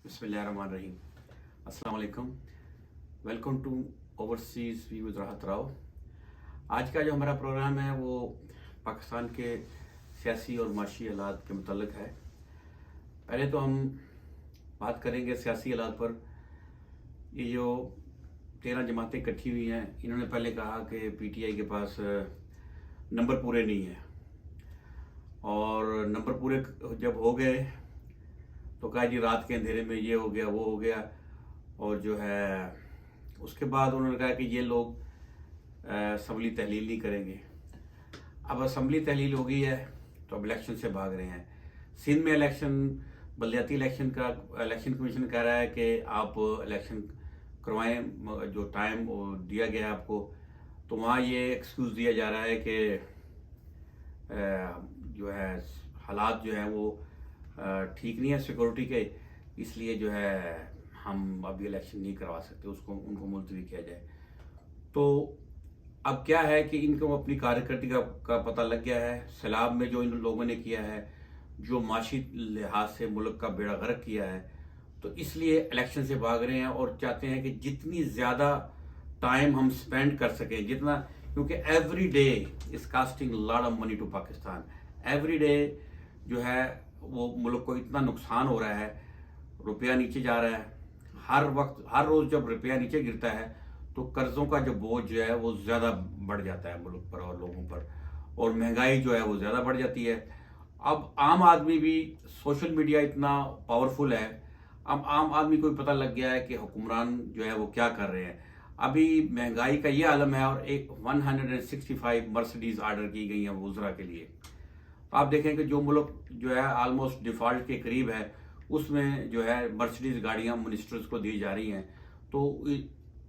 بسم اللہ الرحمن الرحیم. السلام علیکم. Welcome to overseas we with Rahat Rao. آج کا جو ہمارا پروگرام ہے وہ پاکستان کے سیاسی اور معاشی حالات کے متعلق ہے. پہلے تو ہم بات کریں گے سیاسی حالات پر. یہ جو 13 جماعتیں اکٹھی ہوئی ہیں، انہوں نے پہلے کہا کہ پی ٹی آئی کے پاس نمبر پورے نہیں ہیں، اور نمبر پورے جب ہو گئے تو کہا جی رات کے اندھیرے میں یہ ہو گیا وہ ہو گیا، اور جو ہے اس کے بعد انہوں نے کہا کہ یہ لوگ اسمبلی تحلیل نہیں کریں گے. اب اسمبلی تحلیل ہو گئی ہے تو اب الیکشن سے بھاگ رہے ہیں. سندھ میں الیکشن، بلدیاتی الیکشن کا الیکشن کمیشن کہہ رہا ہے کہ آپ الیکشن کروائیں، جو ٹائم دیا گیا ہے آپ کو. تو وہاں یہ ایکسکیوز دیا جا رہا ہے کہ جو ہے حالات جو ہیں وہ ٹھیک نہیں ہے سیکورٹی کے، اس لیے جو ہے ہم ابھی الیکشن نہیں کروا سکتے، ان کو ملتوی کیا جائے. تو اب کیا ہے کہ ان کو اپنی کارکردگی کا پتہ لگ گیا ہے. سیلاب میں جو ان لوگوں نے کیا ہے، جو معاشی لحاظ سے ملک کا بیڑا غرق کیا ہے، تو اس لیے الیکشن سے بھاگ رہے ہیں اور چاہتے ہیں کہ جتنی زیادہ ٹائم ہم سپینڈ کر سکیں، جتنا، کیونکہ every day is costing lot of money to Pakistan. Every day جو ہے وہ ملک کو اتنا نقصان ہو رہا ہے، روپیہ نیچے جا رہا ہے. ہر وقت، ہر روز جب روپیہ نیچے گرتا ہے تو قرضوں کا جو بوجھ جو ہے وہ زیادہ بڑھ جاتا ہے ملک پر اور لوگوں پر، اور مہنگائی جو ہے وہ زیادہ بڑھ جاتی ہے. اب عام آدمی بھی، سوشل میڈیا اتنا پاورفل ہے، اب عام آدمی کو بھی پتہ لگ گیا ہے کہ حکمران جو ہے وہ کیا کر رہے ہیں. ابھی مہنگائی کا یہ عالم ہے، اور ایک 165 مرسڈیز آرڈر کی گئی ہیں وزراء کے لیے. آپ دیکھیں کہ جو ملک جو ہے آلموسٹ ڈیفالٹ کے قریب ہے، اس میں جو ہے مرسڈیز گاڑیاں منسٹرز کو دی جا رہی ہیں. تو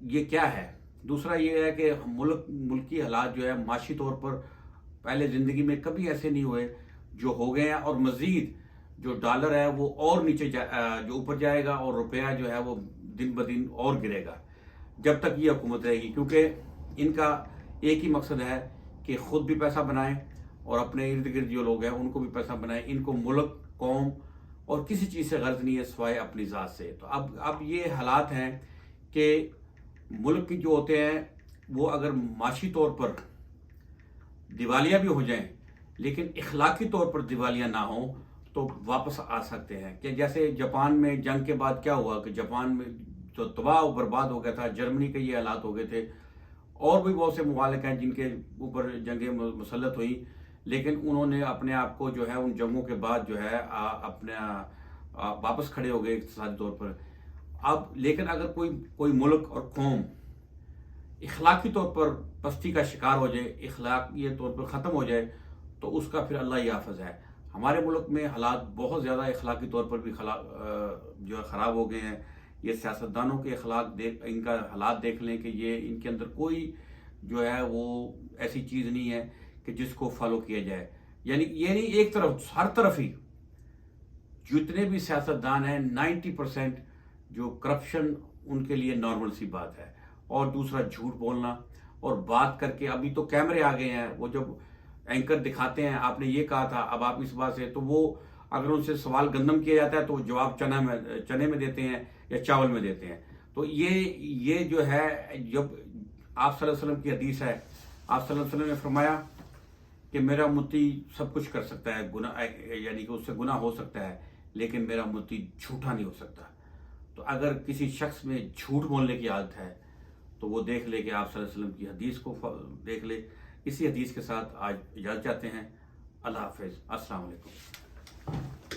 یہ کیا ہے؟ دوسرا یہ ہے کہ ملکی حالات جو ہے معاشی طور پر پہلے زندگی میں کبھی ایسے نہیں ہوئے جو ہو گئے ہیں، اور مزید جو ڈالر ہے وہ اور نیچے جو اوپر جائے گا، اور روپیہ جو ہے وہ دن بدن اور گرے گا جب تک یہ حکومت رہے گی. کیونکہ ان کا ایک ہی مقصد ہے کہ خود بھی پیسہ بنائیں اور اپنے ارد گرد جو لوگ ہیں ان کو بھی پیسہ بنائیں. ان کو ملک، قوم اور کسی چیز سے غرض نہیں ہے سوائے اپنی ذات سے. تو اب یہ حالات ہیں کہ ملک کی جو ہوتے ہیں وہ اگر معاشی طور پر دیوالیہ بھی ہو جائیں لیکن اخلاقی طور پر دیوالیہ نہ ہوں تو واپس آ سکتے ہیں. کہ جیسے جاپان میں جنگ کے بعد کیا ہوا کہ جاپان میں جو تباہ و برباد ہو گیا تھا، جرمنی کے یہ حالات ہو گئے تھے. اور بھی بہت سے ممالک ہیں جن کے اوپر جنگیں مسلط ہوئیں، لیکن انہوں نے اپنے آپ کو جو ہے ان جنگوں کے بعد جو ہے اپنا واپس کھڑے ہو گئے اقتصادی طور پر. اب لیکن اگر کوئی ملک اور قوم اخلاقی طور پر پستی کا شکار ہو جائے، اخلاقی طور پر ختم ہو جائے، تو اس کا پھر اللہ ہی حافظ ہے. ہمارے ملک میں حالات بہت زیادہ اخلاقی طور پر بھی جو ہے خراب ہو گئے ہیں. یہ سیاستدانوں کے ان کا حالات دیکھ لیں کہ یہ ان کے اندر کوئی جو ہے وہ ایسی چیز نہیں ہے کہ جس کو فالو کیا جائے. یعنی یہ نہیں ایک طرف، ہر طرف ہی جتنے بھی سیاستدان ہیں 90% جو کرپشن ان کے لیے نارمل سی بات ہے. اور دوسرا جھوٹ بولنا اور بات کر کے، ابھی تو کیمرے آ گئے ہیں، وہ جب اینکر دکھاتے ہیں آپ نے یہ کہا تھا اب آپ اس بات سے، تو وہ اگر ان سے سوال گندم کیا جاتا ہے تو وہ جواب چنے میں دیتے ہیں یا چاول میں دیتے ہیں. تو یہ جو ہے، جب آپ صلی اللہ علیہ وسلم کی حدیث ہے، آپ صلی اللہ علیہ وسلم نے فرمایا کہ میرا متی سب کچھ کر سکتا ہے، گناہ یعنی کہ اس سے گناہ ہو سکتا ہے، لیکن میرا متی جھوٹا نہیں ہو سکتا. تو اگر کسی شخص میں جھوٹ بولنے کی عادت ہے تو وہ دیکھ لے کہ آپ صلی اللہ علیہ وسلم کی حدیث کو دیکھ لے. اسی حدیث کے ساتھ آج اجازت چاہتے ہیں. اللہ حافظ. السلام علیکم.